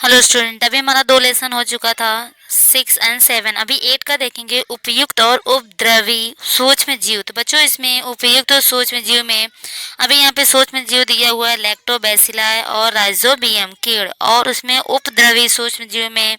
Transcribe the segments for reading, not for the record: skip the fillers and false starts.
Hello student, अभी हमारा 2 lesson हो चुका था 6 एंड 7। अभी 8 का देखेंगे, उपयुक्त और उपद्रवी सूक्ष्म जीव। तो बच्चों इसमें उपयुक्त और सूक्ष्म जीव में अभी यहाँ पे सूक्ष्म जीव दिया हुआ है लैक्टोबैसिलाई और राइजोबियम कीड़, और उसमें उपद्रवी सूक्ष्म जीव में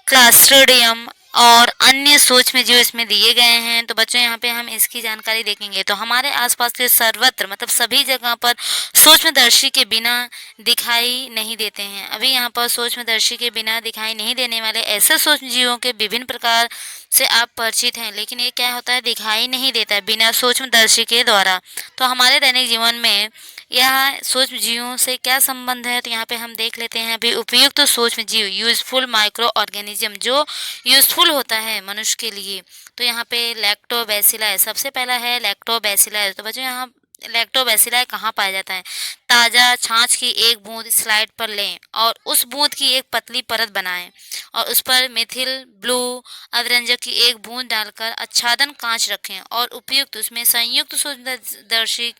क्लास्ट्रिडियम और अन्य सूक्ष्म जीव इसमें दिए गए हैं। तो बच्चों यहाँ पे हम इसकी जानकारी देखेंगे तो हमारे आसपास के सर्वत्र मतलब सभी जगह पर सूक्ष्मदर्शी के बिना दिखाई नहीं देते हैं। अभी यहाँ पर सूक्ष्मदर्शी के बिना दिखाई नहीं देने वाले ऐसे सूक्ष्म जीवों के विभिन्न प्रकार से आप परिचित हैं, लेकिन ये क्या होता है, दिखाई नहीं देता है बिना सूक्ष्मदर्शी के द्वारा। तो हमारे दैनिक जीवन में यह सूक्ष्म जीवों से क्या संबंध है, तो यहाँ पे हम देख लेते हैं। अभी उपयुक्त तो सूक्ष्म जीव यूजफुल माइक्रो ऑर्गेनिज्म, जो यूजफुल होता है मनुष्य के लिए। तो यहाँ पे लैक्टोबैसिलाई सबसे पहला है, लैक्टोबैसिलाई। तो बच्चों यहाँ लैक्टोबैसिलाई कहाँ पाया जाता है? ताज़ा छाछ की एक बूंद स्लाइड पर लें और उस बूंद की एक पतली परत बनाएं और उस पर मिथिल ब्लू अवरंजक की एक बूंद डालकर आच्छादन कांच रखें और उपयुक्त उसमें संयुक्त सूक्ष्मदर्शी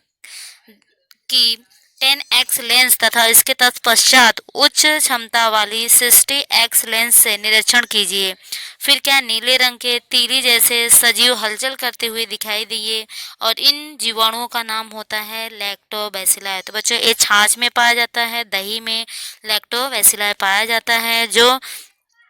की 10x लेंस तथा इसके तत्पश्चात उच्च क्षमता वाली 60x लेंस से निरीक्षण कीजिए। फिर क्या नीले रंग के तीली जैसे सजीव हलचल करते हुए दिखाई दिए और इन जीवाणुओं का नाम होता है लैक्टोबैसिलाई। तो बच्चों ये छाछ में पाया जाता है, दही में लैक्टोबैसिलाई पाया जाता है, जो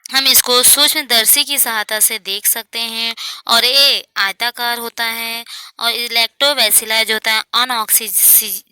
हम इसको सूक्ष्मदर्शी की सहायता से देख सकते हैं। और ये आयताकार होता है और लैक्टोबैसिलाई जो होता है अनऑक्सीज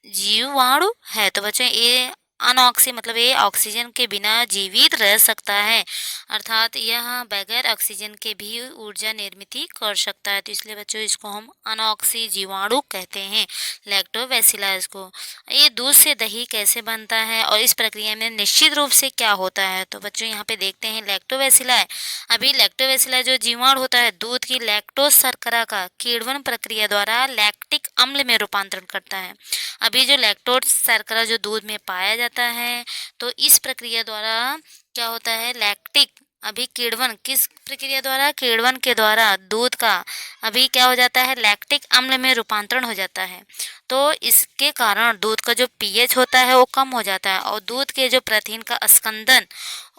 जीवाणु है। तो बच्चों ये अनऑक्सी मतलब ये ऑक्सीजन के बिना जीवित रह सकता है, अर्थात यह बगैर ऑक्सीजन के भी ऊर्जा निर्मित कर सकता है। तो इसलिए बच्चों इसको हम अनऑक्सी जीवाणु कहते हैं, लैक्टोबैसिलस को। ये दूध से दही कैसे बनता है और इस प्रक्रिया में निश्चित रूप से क्या होता है, तो बच्चों यहाँ पे देखते हैं लैक्टोबैसिलाई। अभी लैक्टोबैसिलाई जो जीवाणु होता है दूध की लैक्टोज शर्करा का किण्वन प्रक्रिया द्वारा लैक्टिक अम्ल में रूपांतरण करता है। अभी जो लैक्टोज शर्करा जो दूध में पाया जाता है, तो इस प्रक्रिया द्वारा क्या होता है, लैक्टिक अभी किण्वन किस प्रक्रिया द्वारा, किण्वन के द्वारा दूध का अभी क्या हो जाता है, लैक्टिक अम्ल में रूपांतरण हो जाता है। तो इसके कारण दूध का जो पीएच होता है वो कम हो जाता है और दूध के जो प्रथिन का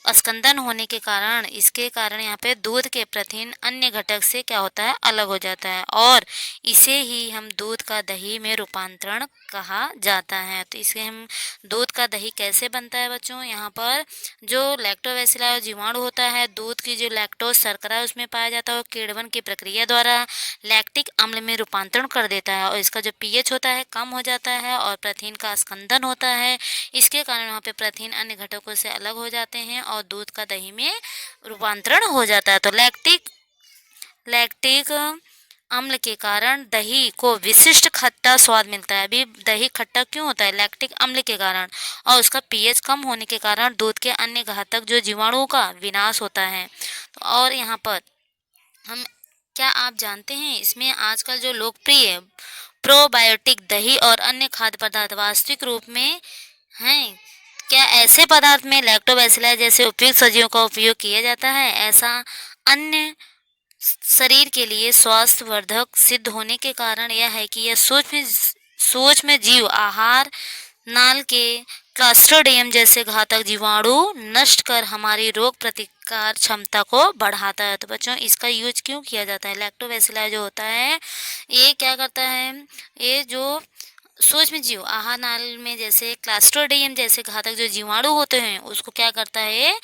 स्कंदन होने के कारण इसके कारण यहाँ पे दूध के प्रथिन अन्य घटक से क्या होता है, अलग हो जाता है और इसे ही हम दूध का दही में रूपांतरण कहा जाता है। तो इसे हम दूध का दही कैसे बनता है बच्चों, यहाँ पर जो लैक्टोबैसिलाई जीवाणु होता है दूध की जो लैक्टोज शर्करा उसमें पाया जाता है वो किण्वन की प्रक्रिया द्वारा लैक्टिक अम्ल में रूपांतरण कर देता है और इसका जो पीएच होता है कम हो जाता है और प्रथिन का स्कंदन होता है। इसके कारण वहाँ पे प्रथिन अन्य घटकों से अलग हो जाते हैं और दूध का दही में रूपांतरण हो जाता है। तो लैक्टिक अम्ल के कारण दही को विशिष्ट खट्टा स्वाद मिलता है। अभी दही खट्टा क्यों होता है, लैक्टिक अम्ल के कारण, और उसका पीएच कम होने के कारण दूध के अन्य घातक जो जीवाणुओं का विनाश होता है। तो और यहाँ पर हम क्या आप जानते हैं इसमें आजकल जो लोकप्रिय प्रोबायोटिक दही और अन्य खाद्य पदार्थ वास्तविक रूप में हैं? क्या ऐसे पदार्थ में लैक्टोबैसिलाई जैसे उपयुक्त सजीवों का उपयोग किया जाता है? ऐसा अन्य शरीर के लिए स्वास्थ्यवर्धक सिद्ध होने के कारण यह है कि यह सूक्ष्म जीव आहार नाल के क्लास्ट्रोडियम जैसे घातक जीवाणु नष्ट कर हमारी रोग प्रतिकार क्षमता को बढ़ाता है। तो बच्चों इसका यूज क्यों किया जाता है, लैक्टोबैसिलाई जो होता है ये क्या करता है, ये जो सूक्ष्म जीव आहार नाल में जैसे क्लास्ट्रोडियम जैसे घातक जो जीवाणु होते हैं उसको क्या करता है,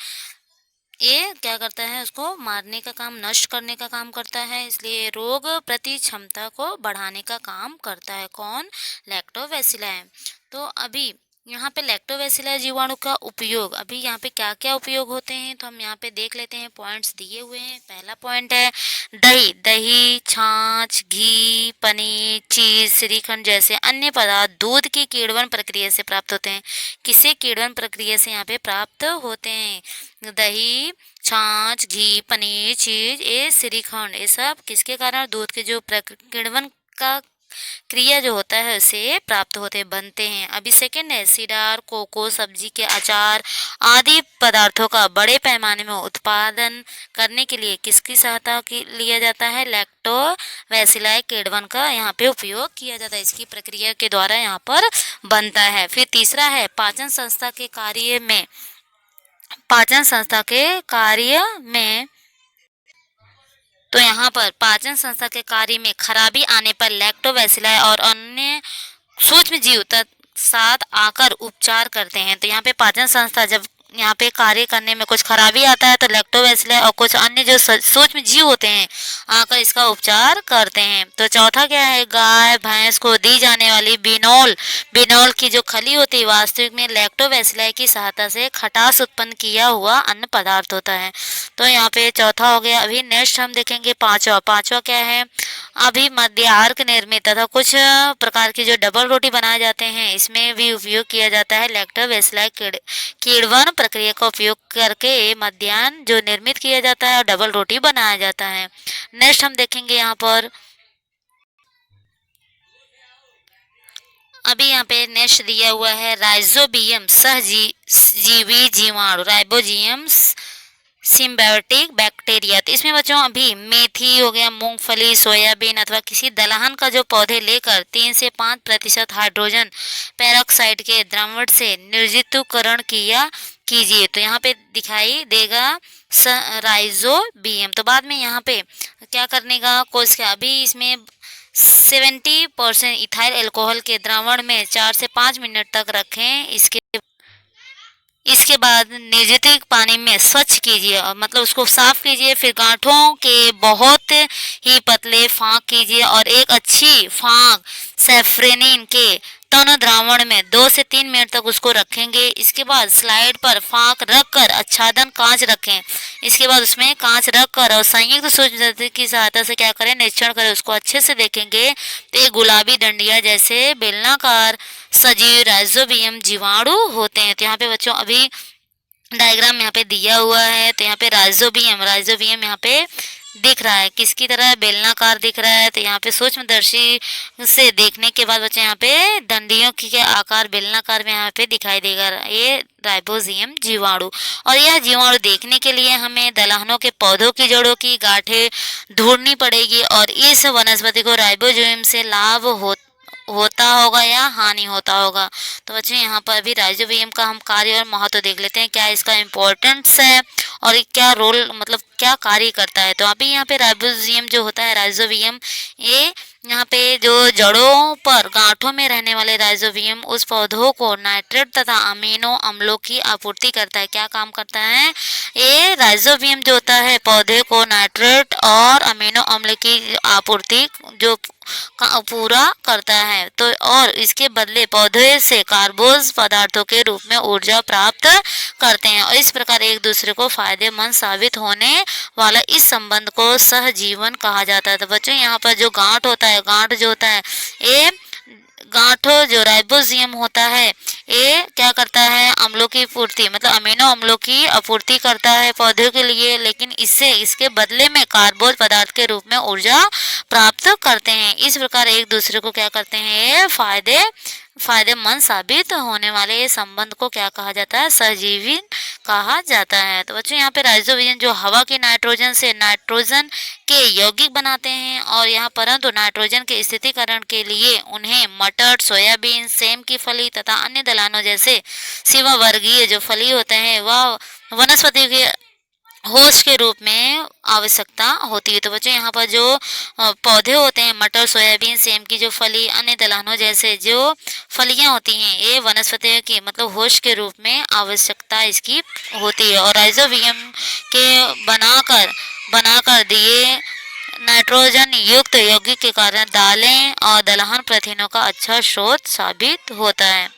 ये क्या करता है, उसको मारने का काम, नष्ट करने का काम करता है। इसलिए रोग प्रति क्षमता को बढ़ाने का काम करता है। कौन, लैक्टोबैसिलाई। तो अभी यहाँ पे लैक्टोबैसिलाई जीवाणु का उपयोग, अभी यहाँ पे क्या क्या उपयोग होते हैं तो हम यहाँ पे देख लेते हैं, पॉइंट्स दिए हुए हैं। पहला पॉइंट है दही, छाछ, घी, पनीर, चीज, श्रीखंड जैसे अन्य पदार्थ दूध की किण्वन प्रक्रिया से प्राप्त होते हैं। किसे किण्वन प्रक्रिया से यहाँ पे प्राप्त होते हैं, दही, छाछ, घी, पनीर, चीज, ये श्रीखंड, ये सब किसके कारण, दूध के जो किण्वन का क्रिया जो होता है उसे प्राप्त होते बनते हैं। अभी सेकेंड है सिडार, कोको, सब्जी के अचार आदि पदार्थों का बड़े पैमाने में उत्पादन करने के लिए किसकी सहायता की लिया जाता है, लैक्टोबैसिलाई किण्वन का यहाँ पे उपयोग किया जाता है। इसकी प्रक्रिया के द्वारा यहाँ पर बनता है। फिर तीसरा है पाचन संस्था के कार्य में पाचन संस्था के कार्य में, तो यहाँ पर पाचन संस्था के कार्य में खराबी आने पर लैक्टोबैसिलाई और अन्य सूक्ष्म जीव साथ आकर उपचार करते हैं। तो यहाँ पे पाचन संस्था जब यहाँ पे कार्य करने में कुछ खराबी आता है तो लैक्टोबैसिलाई और कुछ अन्य जो सूक्ष्म जीव होते हैं आकर इसका उपचार करते हैं। तो चौथा क्या है, गाय भैंस को दी जाने वाली बिनोल, बिनोल की जो खली होती है वास्तविक में लैक्टोबैसिलाई की सहायता से खटास उत्पन्न किया हुआ अन्न पदार्थ होता है। तो यहाँ पे चौथा हो गया। अभी नेक्स्ट हम देखेंगे पांचवा। पांचवा क्या है, अभी मध्य अर्क निर्मित तथा कुछ प्रकार की जो डबल रोटी बनाए जाते हैं इसमें भी उपयोग किया जाता है लैक्टोबैसिलाई किण्वन प्रक्रिया का उपयोग करके मध्याह्न जो निर्मित किया जाता है और डबल रोटी बनाया जाता है। नेक्स्ट हम देखेंगे यहाँ पर, अभी यहाँ पे नेक्स्ट दिया हुआ है राइजोबियम सहजीवी जीवाणु, राइबोजियम सिम्बायोटिक बैक्टीरिया। तो इसमें बच्चों अभी मेथी हो गया, मूंगफली, सोयाबीन अथवा किसी दलहन का जो पौधे लेकर 3 से 5% हाइड्रोजन पेरोक्साइड के द्रावण से निर्जलीकरण किया कीजिए। तो यहाँ पे दिखाई देगा राइजोबियम। तो बाद में यहाँ पे क्या करने का कोर्स किया, अभी इसमें 70% इथाइल अल्कोहल के द्रावण में 4 से 5 मिनट तक रखें। इसके बाद निर्जलित पानी में स्वच्छ कीजिए और मतलब उसको साफ कीजिए। फिर गांठों के बहुत ही पतले फाँक कीजिए और एक अच्छी फाँक सेफ्रेनिन के तन द्रावण में 2 से 3 मिनट तक उसको रखेंगे। इसके बाद स्लाइड पर फाँक रखकर आच्छादन कांच रखें। इसके बाद उसमें कांच रखकर और संयुक्त सूक्ष्म की सहायता से क्या करें, निरीक्षण करें, उसको अच्छे से देखेंगे तो एक गुलाबी डंडिया जैसे बेलनाकार सजीव राइजोबियम जीवाणु होते हैं। तो यहाँ पे बच्चों अभी डायग्राम यहाँ पे दिया हुआ है। तो यहाँ पे राइजोबियम, राइजोबियम यहाँ पे दिख रहा है, किसकी तरह, बेलनाकार दिख रहा है। तो यहाँ पे सूक्ष्मदर्शी से देखने के बाद बच्चे यहाँ पे डंडियों की के आकार बेलनाकार में यहाँ पे दिखाई देगा ये राइबोजियम जीवाणु। और यह जीवाणु देखने के लिए हमें दलहनों के पौधों की जड़ों की गांठें ढूंढनी पड़ेगी और इस वनस्पति को राइबोजियम से लाभ होता होगा या हानि होता होगा। तो बच्चों यहाँ पर भी राइजोबियम का हम कार्य और महत्व देख लेते हैं, क्या इसका इम्पोर्टेंस है और क्या रोल मतलब क्या कार्य करता है। तो अभी यहाँ पे राइबोजियम जो होता है, राइजोबियम, ये यहाँ पे जो जड़ों पर गांठों में रहने वाले राइजोबियम उस पौधों को नाइट्रेट तथा अमीनो अम्लों की आपूर्ति करता है। क्या काम करता है, ये राइजोबियम जो होता है पौधे को नाइट्रेट और अमीनो अम्ल की आपूर्ति जो पूरा करता है। तो और इसके बदले पौधे से कार्बोज पदार्थों के रूप में ऊर्जा प्राप्त करते हैं और इस प्रकार एक दूसरे को फायदेमंद साबित होने वाला इस संबंध को सहजीवन कहा जाता है। तो बच्चों यहाँ पर जो गांठ होता है, गांठ जो होता है, ये गांठ जो राइबोजियम होता है ये क्या करता है, अम्लों की पूर्ति मतलब अमीनो अम्लों की आपूर्ति करता है पौधों के लिए, लेकिन इससे इसके बदले में कार्बोज पदार्थ के रूप में ऊर्जा प्राप्त करते हैं। इस प्रकार एक दूसरे को क्या करते हैं, ये फायदेमंद साबित होने वाले ये संबंध को क्या कहा जाता है, सहजीवी कहा जाता है। तो बच्चों यहाँ पे राइजोबियम जो हवा के नाइट्रोजन से नाइट्रोजन के यौगिक बनाते हैं और यहाँ परंतु नाइट्रोजन के स्थिरीकरण के लिए उन्हें मटर, सोयाबीन, सेम की फली तथा अन्य दलहनों जैसे सिवा वर्गीय जो फली होते हैं वह वनस्पति के होस्ट के रूप में आवश्यकता होती है। तो बच्चों यहाँ पर जो पौधे होते हैं, मटर, सोयाबीन, सेम की जो फली, अन्य दलहनों जैसे जो फलियां होती हैं, ये वनस्पति की मतलब होस्ट के रूप में आवश्यकता इसकी होती है और राइजोबियम के बनाकर दिए नाइट्रोजन युक्त यौगिक के कारण दालें और दलहन प्रोटीनों का अच्छा स्रोत साबित होता है।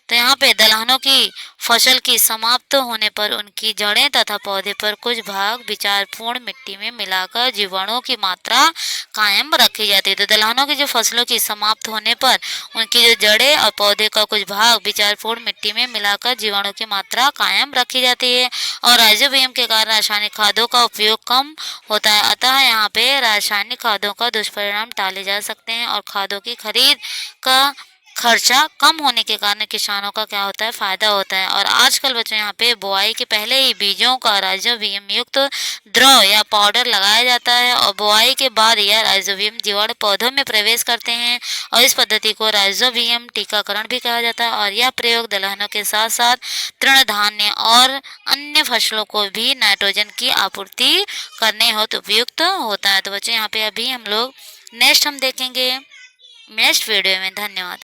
तो यहाँ पे दलहनों की फसल की समाप्त होने पर उनकी जड़ें तथा पौधे पर कुछ भाग विचारपूर्ण मिट्टी में मिलाकर जीवाणुओं की मात्रा कायम रखी जाती है। तो दलहनों की जो फसलों की समाप्त होने पर उनकी जो जड़ें और पौधे का कुछ भाग विचारपूर्ण मिट्टी में मिलाकर जीवाणु की मात्रा कायम रखी जाती है और राइजोबियम के कारण रासायनिक खादों का उपयोग कम होता है। अतः यहाँ पे रासायनिक खादों का दुष्परिणाम टाले जा सकते हैं और खादों की खर्चा कम होने के कारण किसानों का क्या होता है, फायदा होता है। और आजकल बच्चों यहाँ पे बुआई के पहले ही बीजों का राइजोबियम युक्त द्रव या पाउडर लगाया जाता है और बुआई के बाद यह राइजोबियम जीवाणु पौधों में प्रवेश करते हैं और इस पद्धति को राइजोबियम टीकाकरण भी कहा जाता है। और यह प्रयोग दलहनों के साथ साथ तृणधान्य और अन्य फसलों को भी नाइट्रोजन की आपूर्ति करने हेतु उपयुक्त होता है। तो बच्चों यहाँ पे अभी हम लोग नेक्स्ट हम देखेंगे नेक्स्ट वीडियो में। धन्यवाद।